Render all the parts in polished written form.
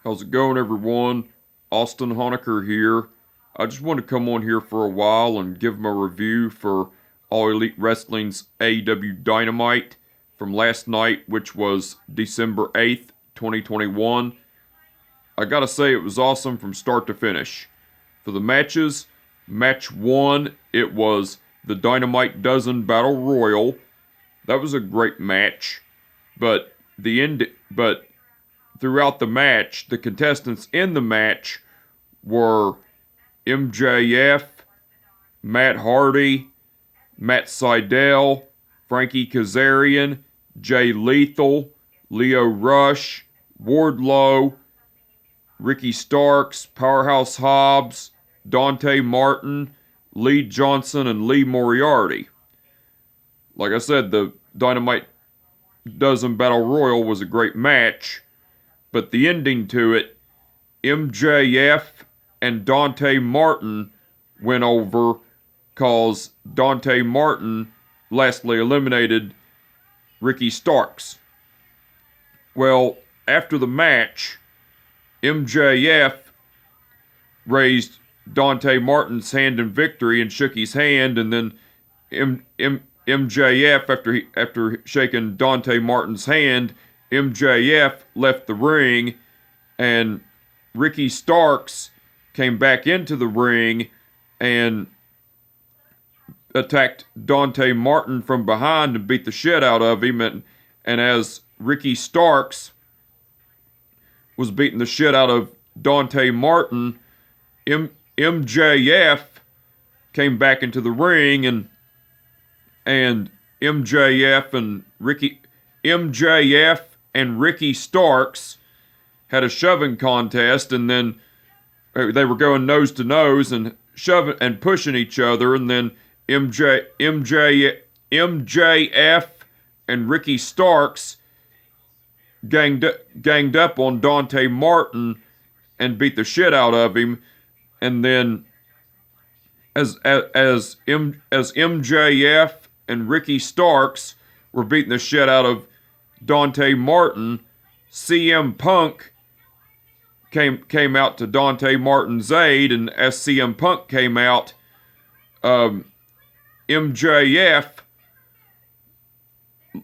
How's it going, everyone? Austin Honecker here. I just want to come on here for a while and give my review for All Elite Wrestling's AEW Dynamite from last night, which was December 8th, 2021. I gotta say, it was awesome from start to finish. For the matches, match 1, it was the Dynamite Dozen Battle Royal. That was a great match, but throughout the match, the contestants in the match were MJF, Matt Hardy, Matt Sydal, Frankie Kazarian, Jay Lethal, Leo Rush, Wardlow, Ricky Starks, Powerhouse Hobbs, Dante Martin, Lee Johnson, and Lee Moriarty. Like I said, the Dynamite Dozen Battle Royal was a great match, but the ending to it, MJF and Dante Martin went over cause Dante Martin lastly eliminated Ricky Starks. Well, after the match, MJF raised Dante Martin's hand in victory and shook his hand, and then MJF, after shaking Dante Martin's hand, MJF left the ring, and Ricky Starks came back into the ring and attacked Dante Martin from behind and beat the shit out of him. And as Ricky Starks was beating the shit out of Dante Martin, MJF came back into the ring, and MJF and Ricky Starks had a shoving contest, and then they were going nose to nose and shoving and pushing each other, and then MJF and Ricky Starks ganged up on Dante Martin and beat the shit out of him, and then as MJF and Ricky Starks were beating the shit out of Dante Martin, CM Punk came out to Dante Martin's aid, and as CM Punk came out, MJF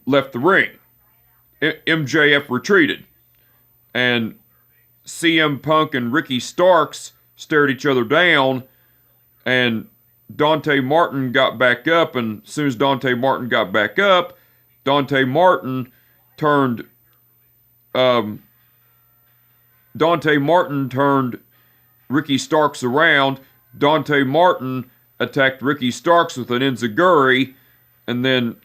left the ring. MJF retreated, and CM Punk and Ricky Starks stared each other down, and Dante Martin got back up, and as soon as Dante Martin got back up, Dante Martin turned Ricky Starks around. Dante Martin attacked Ricky Starks with an enziguri, and then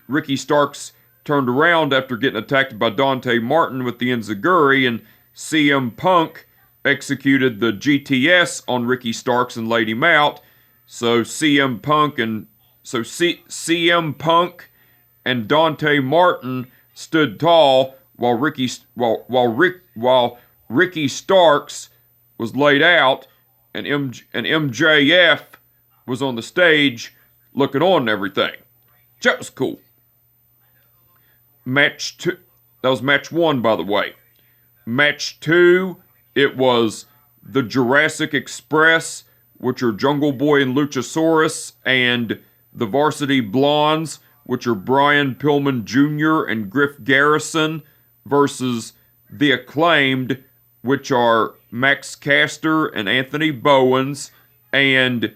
Ricky Starks turned around after getting attacked by Dante Martin with the enziguri, and CM Punk executed the GTS on Ricky Starks and laid him out. So CM Punk and Dante Martin stood tall while Ricky Starks was laid out, and MJF was on the stage looking on and everything. That was cool. Match 2, that was match 1, by the way. Match 2, it was the Jurassic Express, which are Jungle Boy and Luchasaurus, and the Varsity Blondes, which are Brian Pillman Jr. and Griff Garrison, versus the Acclaimed, which are Max Caster and Anthony Bowens, and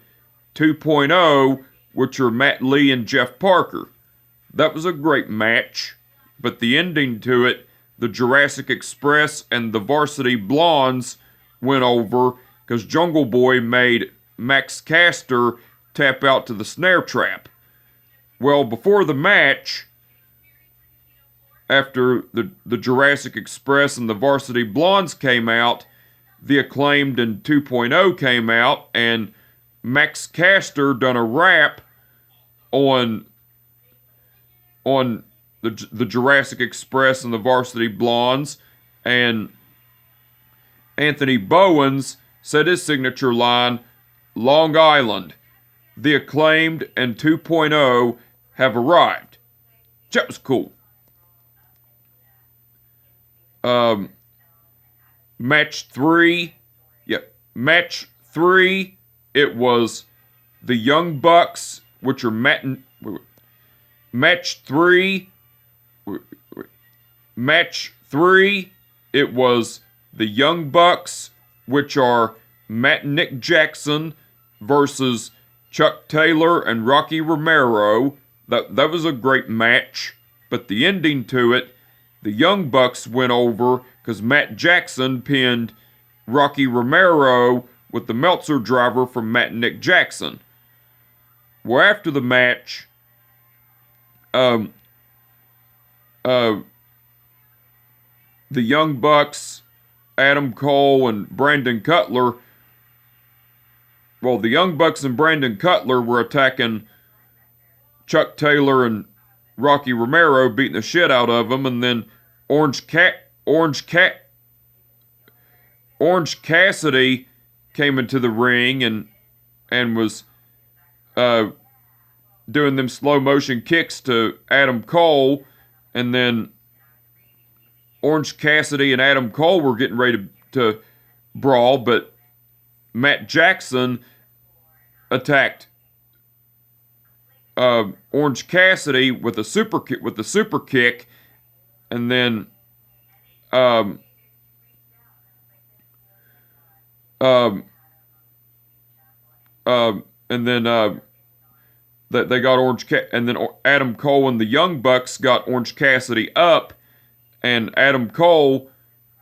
2.0, which are Matt Lee and Jeff Parker. That was a great match, but the ending to it, the Jurassic Express and the Varsity Blondes went over because Jungle Boy made Max Caster tap out to the snare trap. Well, before the match, after the Jurassic Express and the Varsity Blondes came out, the Acclaimed and 2.0 came out, and Max Caster done a rap on the Jurassic Express and the Varsity Blondes, and Anthony Bowens said his signature line, Long Island, the Acclaimed and 2.0 have arrived. That was cool. Match 3, match 3, it was the Young Bucks, which are match 3, match 3, it was the Young Bucks, which are Matt and Nick Jackson versus Chuck Taylor and Rocky Romero. That was a great match, but the ending to it, the Young Bucks went over because Matt Jackson pinned Rocky Romero with the Meltzer driver from Matt and Nick Jackson. Well, after the match, the Young Bucks, Adam Cole and Brandon Cutler, the Young Bucks and Brandon Cutler were attacking Chuck Taylor and Rocky Romero, beating the shit out of them, and then Orange Cassidy came into the ring and was doing them slow motion kicks to Adam Cole, and then Orange Cassidy and Adam Cole were getting ready to brawl, but Matt Jackson attacked Orange Cassidy with a super kick, and then they got and then Adam Cole and the Young Bucks got Orange Cassidy up, and Adam Cole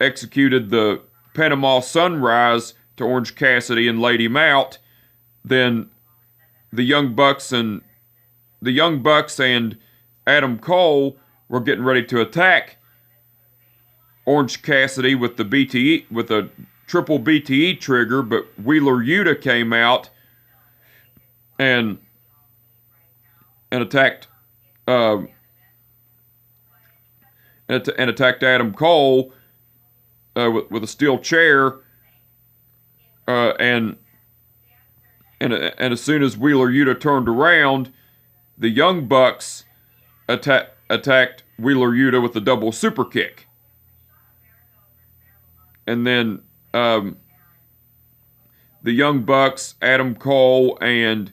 executed the Panama Sunrise to Orange Cassidy and laid him out. Then the Young Bucks and Adam Cole were getting ready to attack Orange Cassidy with a triple BTE trigger, but Wheeler Yuta came out and attacked and attacked Adam Cole with a steel chair, and as soon as Wheeler Yuta turned around, the Young Bucks attacked Wheeler Yuta with a double super kick, and then the Young Bucks, Adam Cole, and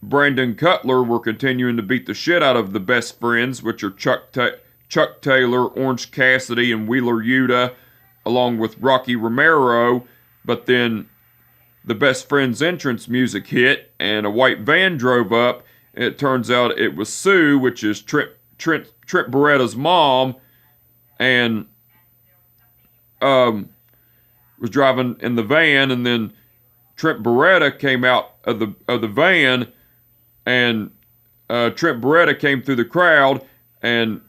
Brandon Cutler were continuing to beat the shit out of the Best Friends, which are Chuck Taylor, Orange Cassidy, and Wheeler Yuta, along with Rocky Romero. But then the Best Friends entrance music hit, and a white van drove up, and it turns out it was Sue, which is Trent Beretta's mom, and was driving in the van, and then Trent Beretta came out of the van, and Trent Beretta came through the crowd and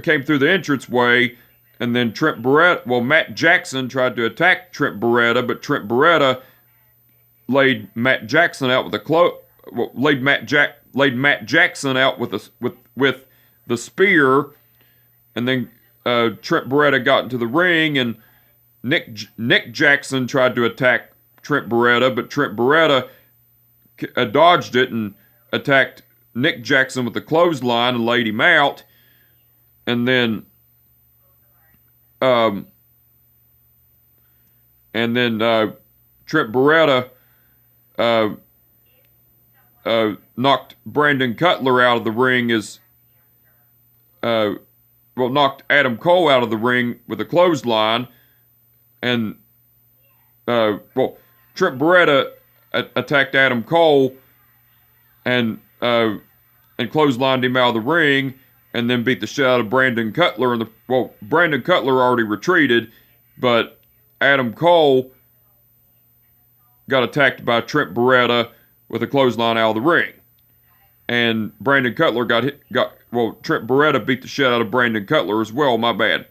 came through the entranceway, and then Matt Jackson tried to attack Trent Beretta, but Trent Beretta laid Matt Jackson out with laid Matt Jackson out with the spear, and then Trent Beretta got into the ring, and Nick Jackson tried to attack Trent Beretta, but Trent Beretta dodged it and attacked Nick Jackson with the clothesline and laid him out. And then Trent Beretta knocked Brandon Cutler out of the ring knocked Adam Cole out of the ring with a clothesline, and Trent Beretta attacked Adam Cole and clotheslined him out of the ring, and then beat the shit out of Brandon Cutler. Brandon Cutler already retreated, but Adam Cole got attacked by Trent Beretta with a clothesline out of the ring. And Brandon Cutler Trent Beretta beat the shit out of Brandon Cutler as well, my bad.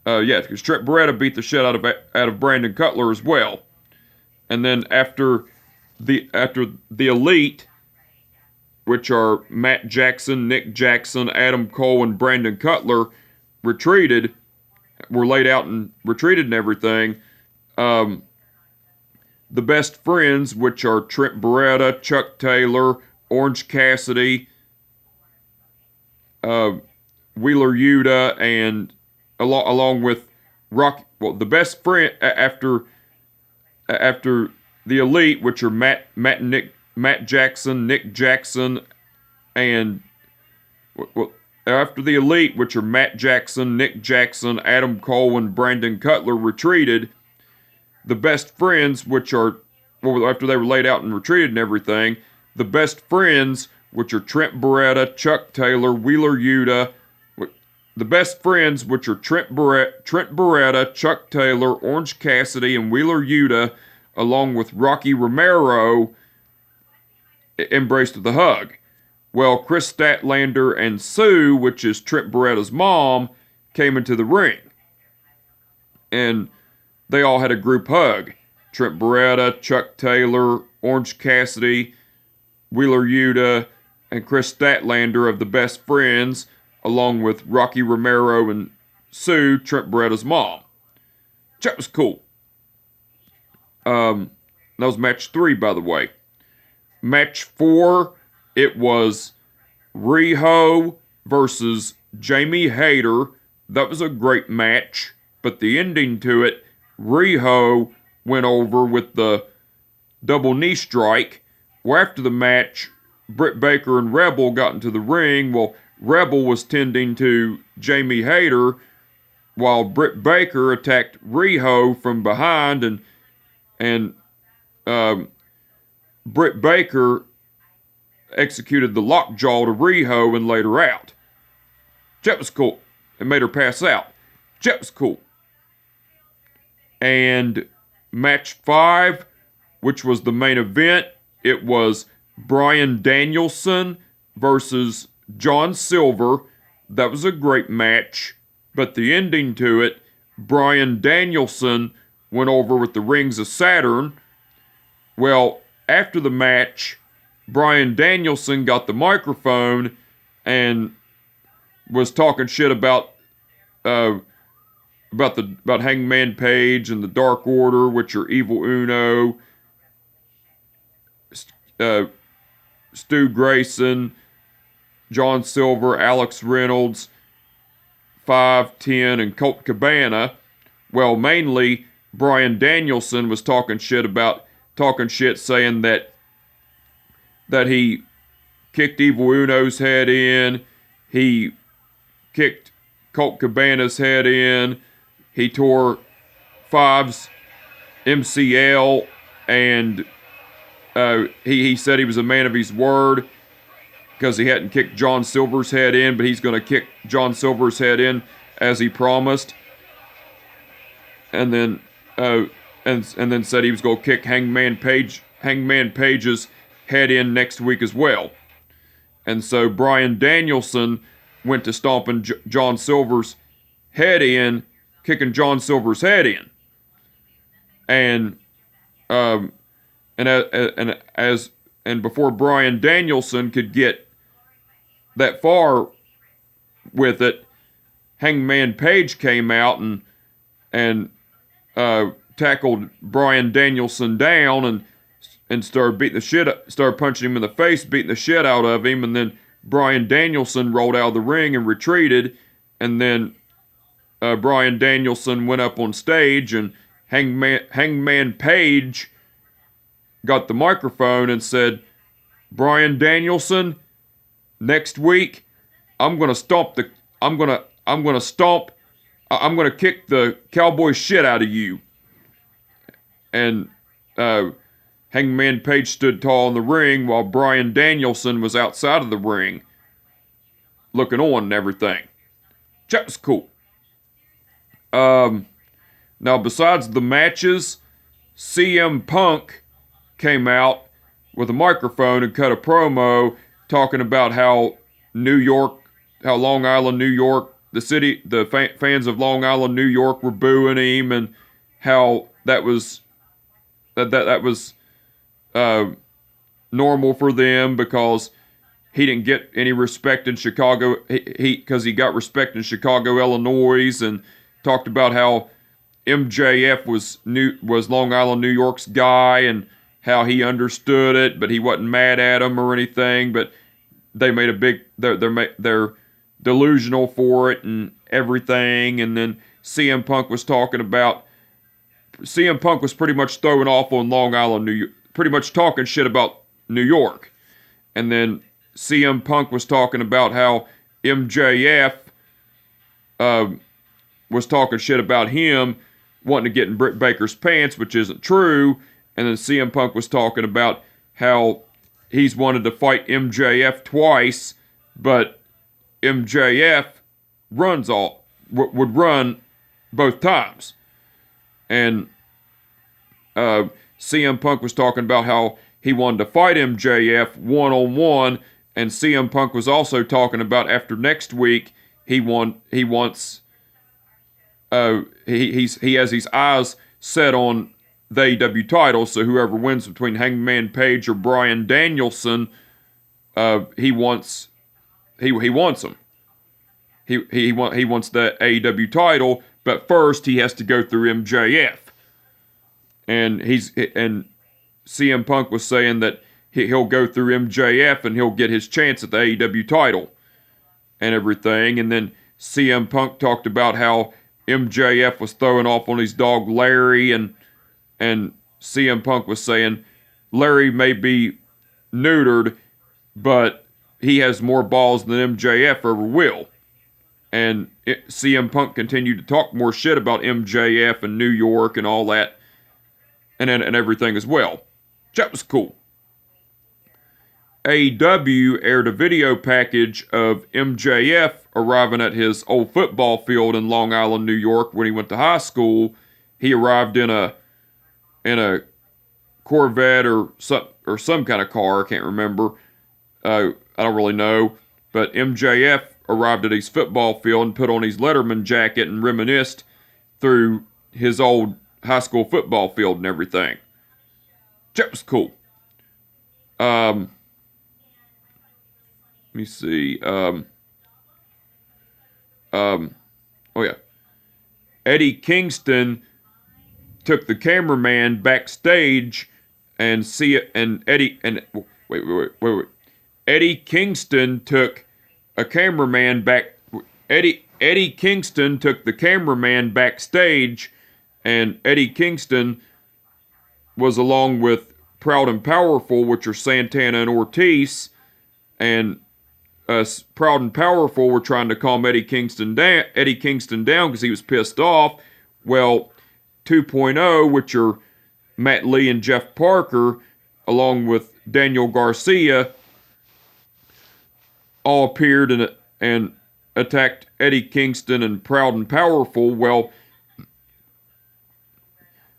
Because Trent Beretta beat the shit out of Brandon Cutler as well. And then after the Elite, which are Matt Jackson, Nick Jackson, Adam Cole, and Brandon Cutler, were laid out and retreated and everything, the Best Friends, which are Trent Beretta, Chuck Taylor, Orange Cassidy, Wheeler Yuta, and along with the best friend after the Elite, which are Matt Jackson, Nick Jackson, and after the Elite, which are Matt Jackson, Nick Jackson, Adam Cole, and Brandon Cutler, retreated. The best friends, which are, after they were laid out and retreated and everything, the best friends, which are Trent Beretta, Chuck Taylor, Wheeler Yuta. The best friends, which are Trent Beretta, Chuck Taylor, Orange Cassidy, and Wheeler Yuta, along with Rocky Romero, embraced with a hug. Well, Chris Statlander and Sue, which is Trent Beretta's mom, came into the ring. And they all had a group hug. Trent Beretta, Chuck Taylor, Orange Cassidy, Wheeler Yuta, and Chris Statlander of the Best Friends, along with Rocky Romero and Sue, Trent Beretta's mom. That was cool. That was match 3, by the way. Match 4, it was Riho versus Jamie Hayter. That was a great match, but the ending to it, Riho went over with the double knee strike. Well, after the match, Britt Baker and Rebel got into the ring. Well, Rebel was tending to Jamie Hayter, while Britt Baker attacked Riho from behind, and Britt Baker executed the lockjaw to Riho and laid her out. That was cool. It made her pass out. That was cool. And match 5, which was the main event, it was Bryan Danielson versus John Silver. That was a great match, but the ending to it, Bryan Danielson went over with the Rings of Saturn. Well, after the match, Bryan Danielson got the microphone and was talking shit about Hangman Page and the Dark Order, which are Evil Uno, Stu Grayson, John Silver, Alex Reynolds, 5'10", and Colt Cabana. Well, mainly Bryan Danielson was talking shit, saying that he kicked Evil Uno's head in, he kicked Colt Cabana's head in, he tore Five's MCL, and he said he was a man of his word because he hadn't kicked John Silver's head in, but he's going to kick John Silver's head in as he promised. And then said he was going to kick Hangman Page's head in next week as well. And so Bryan Danielson went to stomping John Silver's head in, kicking John Silver's head in. And before Bryan Danielson could get that far with it, Hangman Page came out and tackled Bryan Danielson down and started punching him in the face, beating the shit out of him, and then Bryan Danielson rolled out of the ring and retreated, and then Bryan Danielson went up on stage, and Hangman Page got the microphone and said, "Bryan Danielson, next week I'm gonna kick the cowboy shit out of you." And Hangman Page stood tall in the ring while Bryan Danielson was outside of the ring, looking on and everything. That was cool. Now, besides the matches, CM Punk came out with a microphone and cut a promo talking about how Long Island, New York, the fans of Long Island, New York were booing him, and how that was normal for them because he didn't get any respect in Chicago. Because he got respect in Chicago, Illinois, and talked about how MJF was Long Island, New York's guy, and how he understood it, but he wasn't mad at him or anything. But they made they're delusional for it and everything. And then CM Punk was talking about. CM Punk was pretty much throwing off on Long Island, New York, pretty much talking shit about New York. And then CM Punk was talking about how MJF was talking shit about him wanting to get in Britt Baker's pants, which isn't true. And then CM Punk was talking about how he's wanted to fight MJF twice, but MJF would run both times. And CM Punk was talking about how he wanted to fight MJF one-on-one, and CM Punk was also talking about after next week he has his eyes set on the AEW title, so whoever wins between Hangman Page or Bryan Danielson, he wants him. He wants the AEW title, but first he has to go through MJF. And CM Punk was saying that he'll go through MJF and he'll get his chance at the AEW title and everything. And then CM Punk talked about how MJF was throwing off on his dog Larry, and CM Punk was saying Larry may be neutered, but he has more balls than MJF ever will. And CM Punk continued to talk more shit about MJF and New York and all that, and everything as well. That was cool. AEW aired a video package of MJF arriving at his old football field in Long Island, New York when he went to high school. He arrived in a Corvette or some kind of car, I can't remember. I don't really know. But MJF arrived at his football field and put on his Letterman jacket and reminisced through his old high school football field and everything. That was cool. Let me see. Oh yeah. Eddie Kingston took the cameraman backstage and Eddie Kingston took a cameraman back. Eddie Kingston took the cameraman backstage, and Eddie Kingston was along with Proud and Powerful, which are Santana and Ortiz, and Proud and Powerful were trying to calm Eddie Kingston down because he was pissed off. Well, 2.0, which are Matt Lee and Jeff Parker, along with Daniel Garcia, all appeared and attacked Eddie Kingston and Proud and Powerful. Well,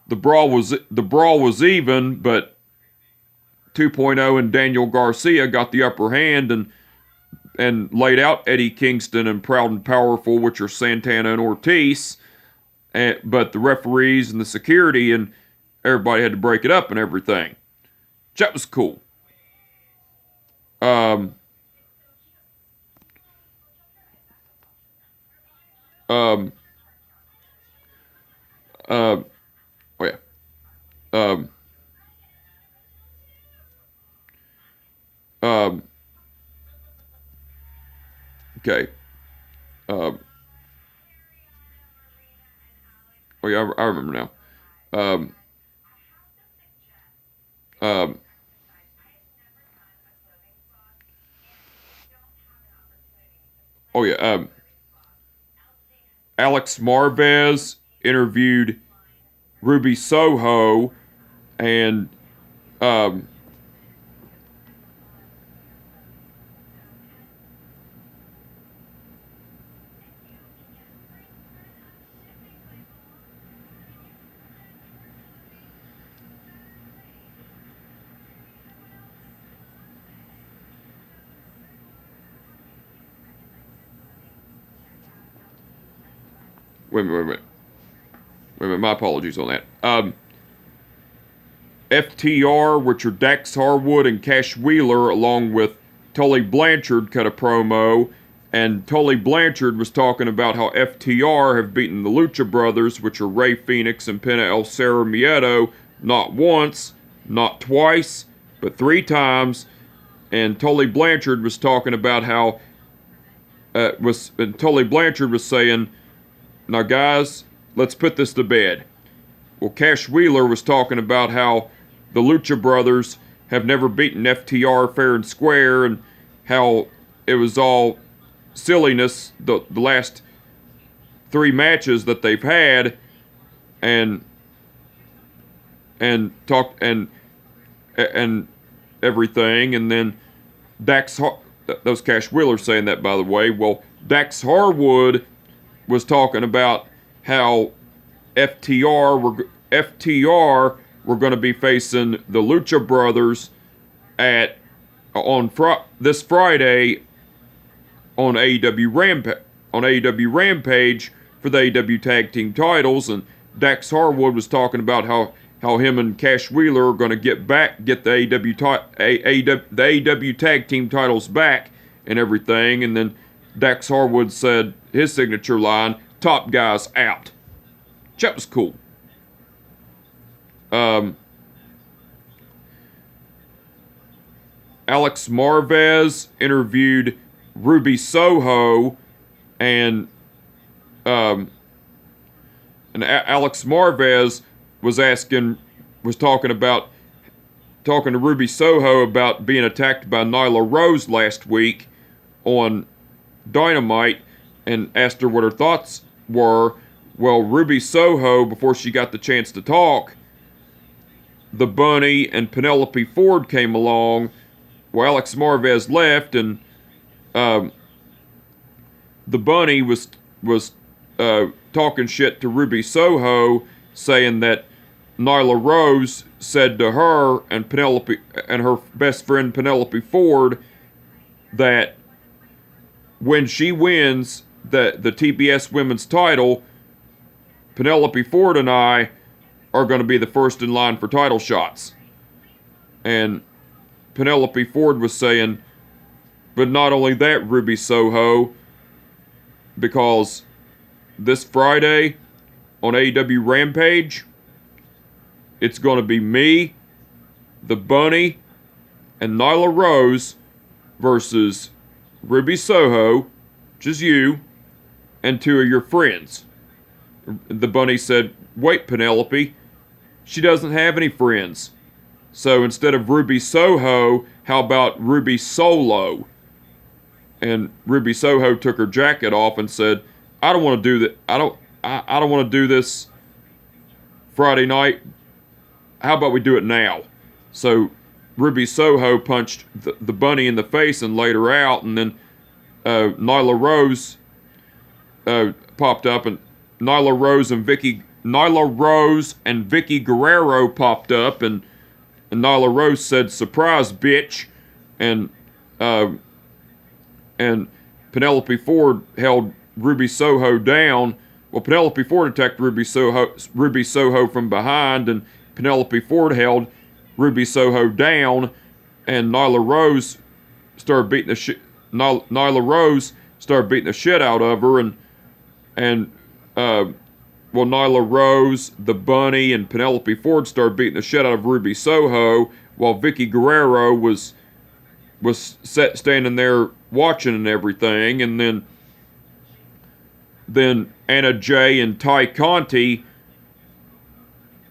the brawl was even, but 2.0 and Daniel Garcia got the upper hand and laid out Eddie Kingston and Proud and Powerful, which are Santana and Ortiz. But the referees and the security and everybody had to break it up and everything. That was cool. Oh yeah. Okay. Oh yeah, I remember now. Oh yeah. Alex Marvez interviewed Ruby Soho, and wait a minute. My apologies on that. FTR, which are Dax Harwood and Cash Wheeler, along with Tully Blanchard, cut a promo, and Tully Blanchard was talking about how FTR have beaten the Lucha Brothers, which are Rey Fenix and Penta El Cerro Miedo, not once, not twice, but 3 times. And Tully Blanchard was talking about how Tully Blanchard was saying now guys, let's put this to bed. Well, Cash Wheeler was talking about how the Lucha Brothers have never beaten FTR fair and square, and how it was all silliness the last 3 matches that they've had, and everything. And then that was Cash Wheeler saying that, by the way. Well, Dax Harwood was talking about how FTR were going to be facing the Lucha Brothers this Friday on AEW Rampage for the AEW Tag Team titles. And Dax Harwood was talking about how him and Cash Wheeler are going to get the AEW Tag Team titles back and everything. And then Dax Harwood said his signature line, "Top guys out." That was cool. Alex Marvez interviewed Ruby Soho, and Alex Marvez was talking to Ruby Soho about being attacked by Nyla Rose last week on Dynamite, and asked her what her thoughts were. Well, Ruby Soho, before she got the chance to talk, the Bunny and Penelope Ford came along. Well, Alex Marvez left, and the Bunny was talking shit to Ruby Soho, saying that Nyla Rose said to her and Penelope and her best friend Penelope Ford that when she wins the TBS Women's title, Penelope Ford and I are going to be the first in line for title shots. And Penelope Ford was saying, but not only that, Ruby Soho, because this Friday on AEW Rampage, it's going to be me, the Bunny, and Nyla Rose versus Ruby Soho, which is you, and 2 of your friends. The Bunny said, wait, Penelope, she doesn't have any friends. So instead of Ruby Soho, how about Ruby Solo? And Ruby Soho took her jacket off and said, I don't want to do that. I don't want to do this Friday night. How about we do it now? So Ruby Soho punched the Bunny in the face and laid her out, and then Nyla Rose popped up, and Nyla Rose and Vicky Guerrero popped up, and Nyla Rose said, "Surprise, bitch," and Penelope Ford held Ruby Soho down. Well, Penelope Ford attacked Ruby Soho from behind, and Penelope Ford held Ruby Soho down, and Nyla Rose started beating the shit. Nyla Rose started beating the shit out of her, and Nyla Rose, the Bunny, and Penelope Ford started beating the shit out of Ruby Soho, while Vicky Guerrero was standing there watching and everything. And then Anna Jay and Ty Conti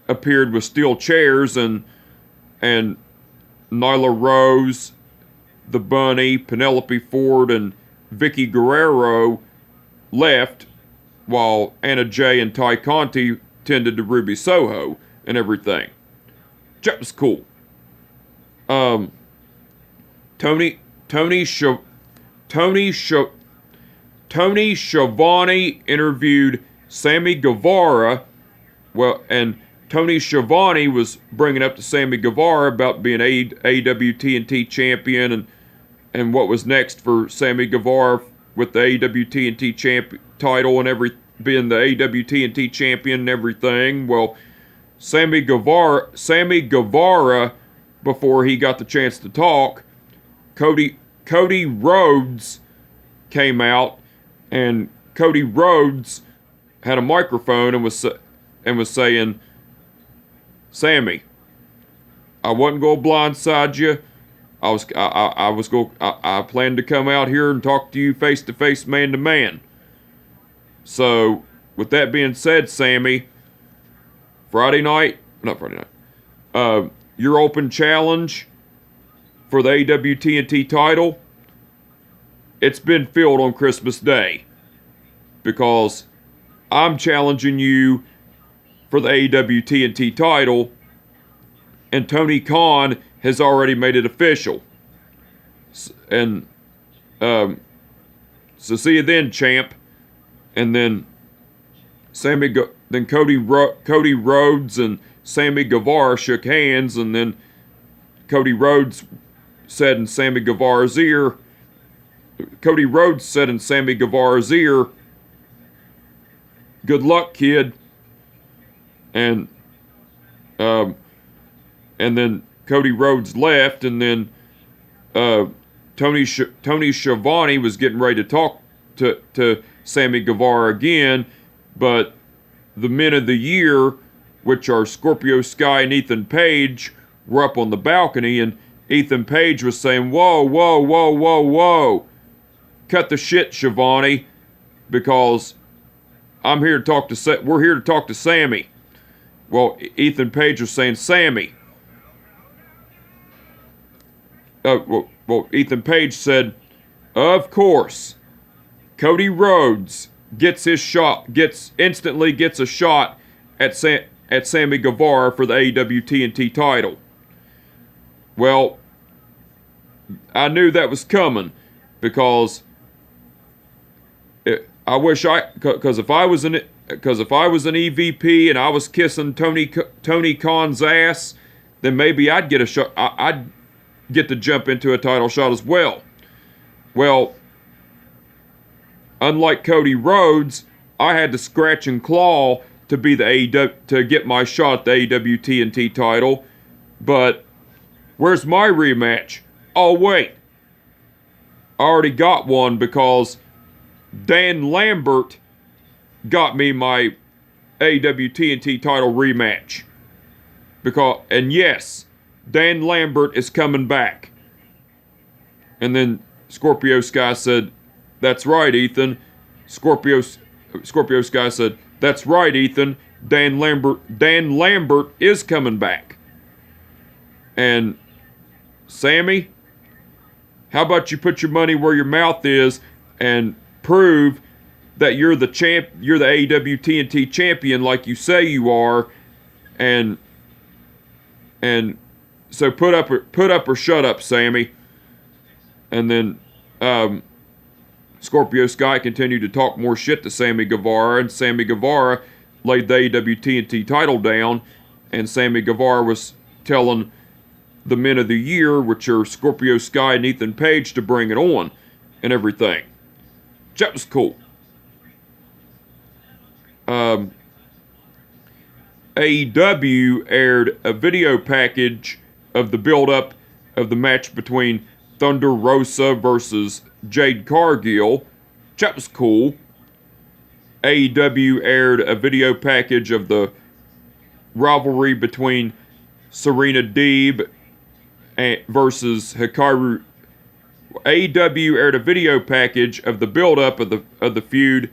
appeared with steel chairs, and Nyla Rose, the Bunny, Penelope Ford, and Vicky Guerrero left, while Anna Jay and Ty Conti tended to Ruby Soho and everything. That was cool. Tony Schiavone interviewed Sammy Guevara. Well, and Tony Schiavone was bringing up to Sammy Guevara about being AEW TNT champion, and what was next for Sammy Guevara with the AEW TNT title and being the AEW TNT champion and everything. Well, Sammy Guevara, before he got the chance to talk, Cody Rhodes came out, and Cody Rhodes had a microphone and was saying, "Sammy, I wasn't gonna blindside you. I planned to come out here and talk to you face to face, man to man. So with that being said, Sammy, Friday night, your open challenge for the AEW TNT title, it's been filled on Christmas Day. Because I'm challenging you for the AEW TNT title, and Tony Khan has already made it official. And, so see you then, champ. And then Cody Rhodes and Sammy Guevara shook hands, and then Cody Rhodes said in Sammy Guevara's ear, "Good luck, kid." And then Cody Rhodes left, and then Tony Schiavone was getting ready to talk to Sammy Guevara again, but the men of the year, which are Scorpio Sky and Ethan Page, were up on the balcony, and Ethan Page was saying, "Whoa, whoa, whoa, whoa, whoa. Cut the shit, Schiavone, because we're here to talk to Sammy." Well, Ethan Page was saying, "Sammy." Ethan Page said, "Of course, Cody Rhodes instantly gets a shot at Sammy Guevara for the AEW TNT title." Well, I knew that was coming, because because if I was an EVP and I was kissing Tony Khan's ass, then maybe I'd get a shot. I'd get to jump into a title shot as well. Well, unlike Cody Rhodes, I had to scratch and claw to be to get my shot at the AEW TNT title. But where's my rematch? Oh wait, I already got one, because Dan Lambert got me my AEW TNT title rematch. And yes, Dan Lambert is coming back. And then Scorpio Sky said, "That's right, Ethan." Scorpio Sky said, "That's right, Ethan. Dan Lambert is coming back." And Sammy, how about you put your money where your mouth is and prove that you're the AEW TNT champion like you say you are, and so put up or shut up, Sammy. And then Scorpio Sky continued to talk more shit to Sammy Guevara, and Sammy Guevara laid the AEW TNT title down, and Sammy Guevara was telling the men of the year, which are Scorpio Sky and Ethan Page, to bring it on and everything. That was cool. AEW aired a video package of the build-up of the match between Thunder Rosa versus Jade Cargill. That was cool. AEW aired a video package of the rivalry between Serena Deeb versus Hikaru. AEW aired a video package of the build-up of the feud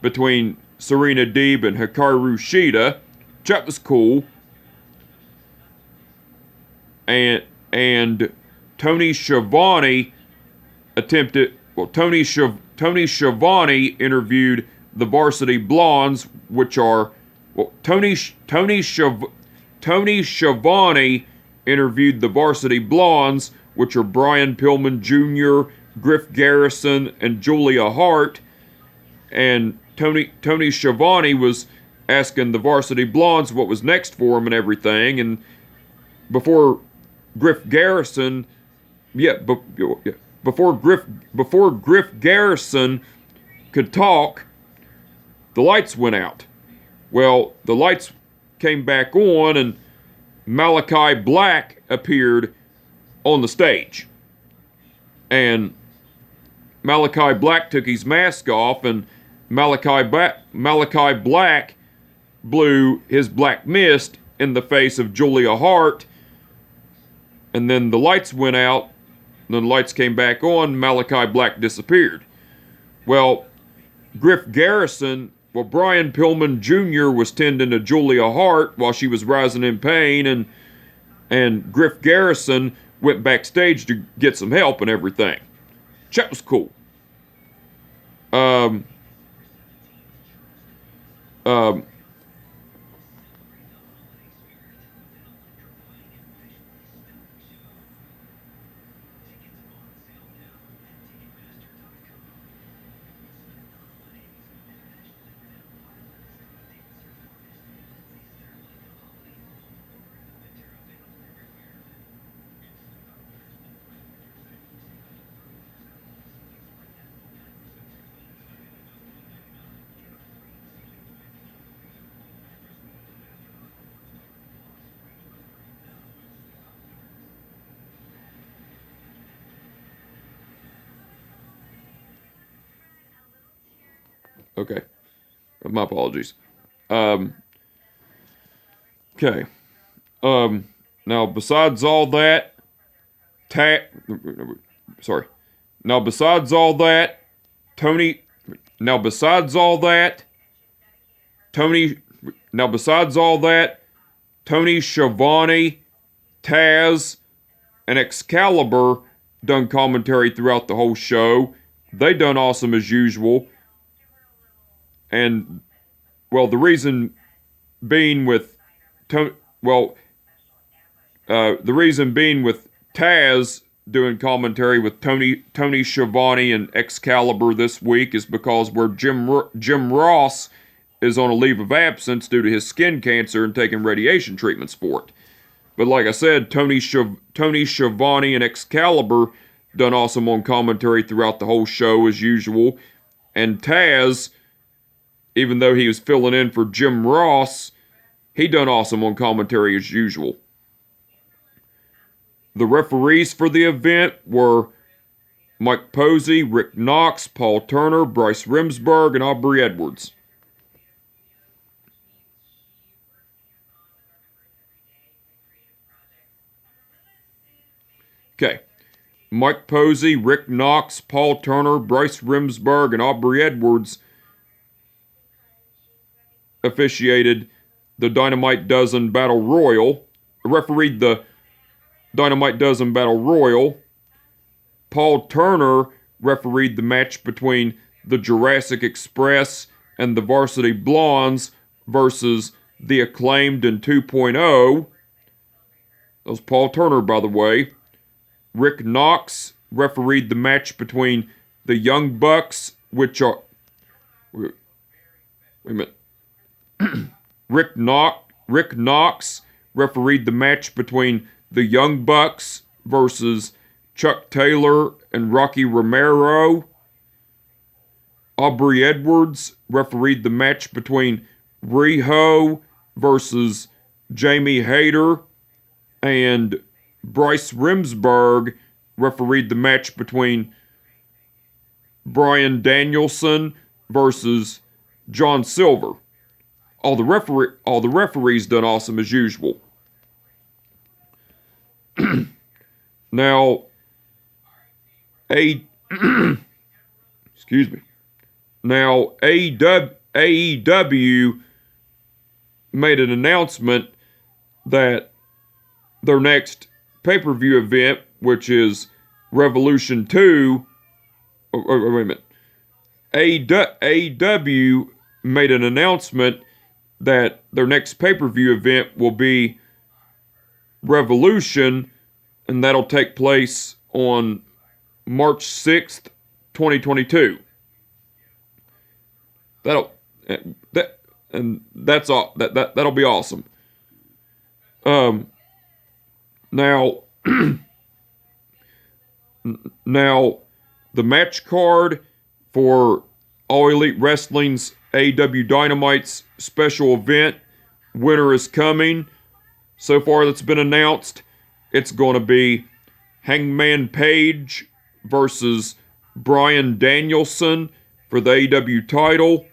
between Serena Deeb and Hikaru Shida. That was cool. And Tony Schiavone Tony Schiavone interviewed the Varsity Blondes, which are, Tony Schiavone interviewed the Varsity Blondes, which are Brian Pillman Jr., Griff Garrison, and Julia Hart. And Tony Schiavone was asking the Varsity Blondes what was next for him and everything. And before Griff Garrison could talk, the lights went out. Well, the lights came back on, and Malachi Black appeared on the stage. And Malachi Black took his mask off, and Malachi Black blew his black mist in the face of Julia Hart. And then the lights went out, and then the lights came back on, Malachi Black disappeared. Well, Griff Garrison Well, Brian Pillman Jr. was tending to Julia Hart while she was rising in pain, and Griff Garrison went backstage to get some help and everything. That was cool. Um, um, okay. My apologies. Um, okay. Now, besides all that, sorry. Now, besides all that, Tony. Now, besides all that, Tony. Now, besides all that, Tony Schiavone, Taz, and Excalibur done commentary throughout the whole show. They done awesome as usual. And, well, the reason being with the reason being with Taz doing commentary with Tony Schiavone and Excalibur this week is because where Jim Ross is on a leave of absence due to his skin cancer and taking radiation treatments for it. But like I said, Tony Schiavone and Excalibur done awesome on commentary throughout the whole show as usual. And Taz, even though he was filling in for Jim Ross, he done awesome on commentary as usual. The referees for the event were Mike Posey, Rick Knox, Paul Turner, Bryce Remsburg, and Aubrey Edwards. Okay. Mike Posey, Rick Knox, Paul Turner, Bryce Remsburg, and Aubrey Edwards officiated the Dynamite Dozen Battle Royal, refereed the Dynamite Dozen Battle Royal. Paul Turner refereed the match between the Jurassic Express and the Varsity Blondes versus the Acclaimed and 2.0. That was Paul Turner, by the way. Rick Knox refereed the match between the Young Bucks, which are... Wait a minute. Rick Knox refereed the match between the Young Bucks versus Chuck Taylor and Rocky Romero. Aubrey Edwards refereed the match between Riho versus Jamie Hayter, and Bryce Remsburg refereed the match between Bryan Danielson versus John Silver. All the referees done awesome as usual. Now, excuse me. Now, AEW made an announcement that their next pay-per-view event, which is Revolution 2... wait a minute. AEW made an announcement that their next pay-per-view event will be Revolution, and that'll take place on March 6th, 2022. That'll be awesome. Now the match card for All Elite Wrestling's AEW Dynamite's special event, Winter is Coming. So far that's been announced, it's going to be Hangman Page versus Bryan Danielson for the AEW title,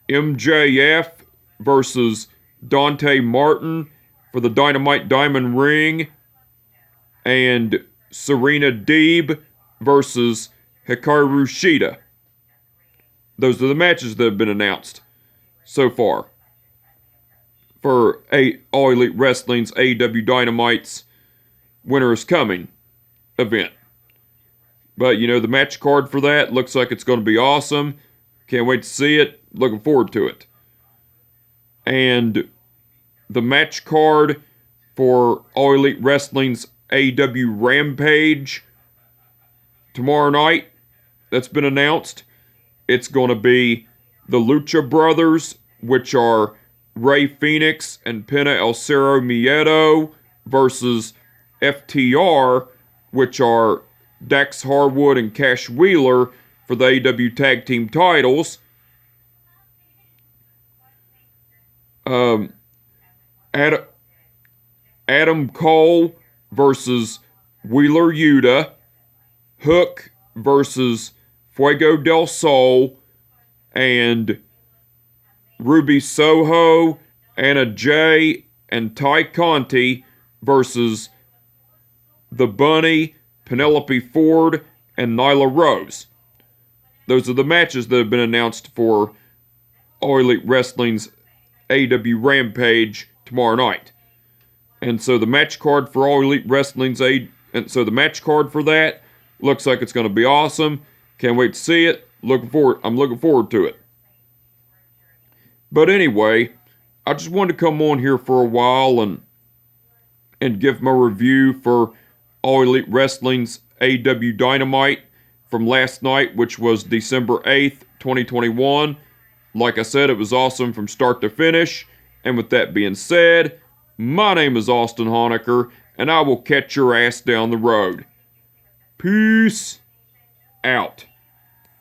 MJF versus Dante Martin for the Dynamite Diamond Ring, and Serena Deeb versus Hikaru Shida. those are the matches that have been announced so far for All Elite Wrestling's AEW Dynamite's Winter is Coming event. But, you know, the match card for that looks like it's going to be awesome. Can't wait to see it. Looking forward to it. And the match card for All Elite Wrestling's AEW Rampage tomorrow night that's been announced. It's going to be the Lucha Brothers, which are Rey Fenix and Pena El Cerro Miedo, versus FTR, which are Dax Harwood and Cash Wheeler for the AEW Tag Team titles. Adam Cole versus Wheeler Yuta. Hook versus Fuego del Sol. And Ruby Soho, Anna Jay, and Ty Conti versus The Bunny, Penelope Ford, and Nyla Rose. Those are the matches that have been announced for All Elite Wrestling's AEW Rampage tomorrow night. And so the match card for All Elite Wrestling's the match card for that looks like it's going to be awesome. Can't wait to see it. I'm looking forward to it. But anyway, I just wanted to come on here for a while and give my review for All Elite Wrestling's AEW Dynamite from last night, which was December 8th, 2021. Like I said, it was awesome from start to finish. And with that being said, my name is Austin Honecker, and I will catch your ass down the road. Peace out.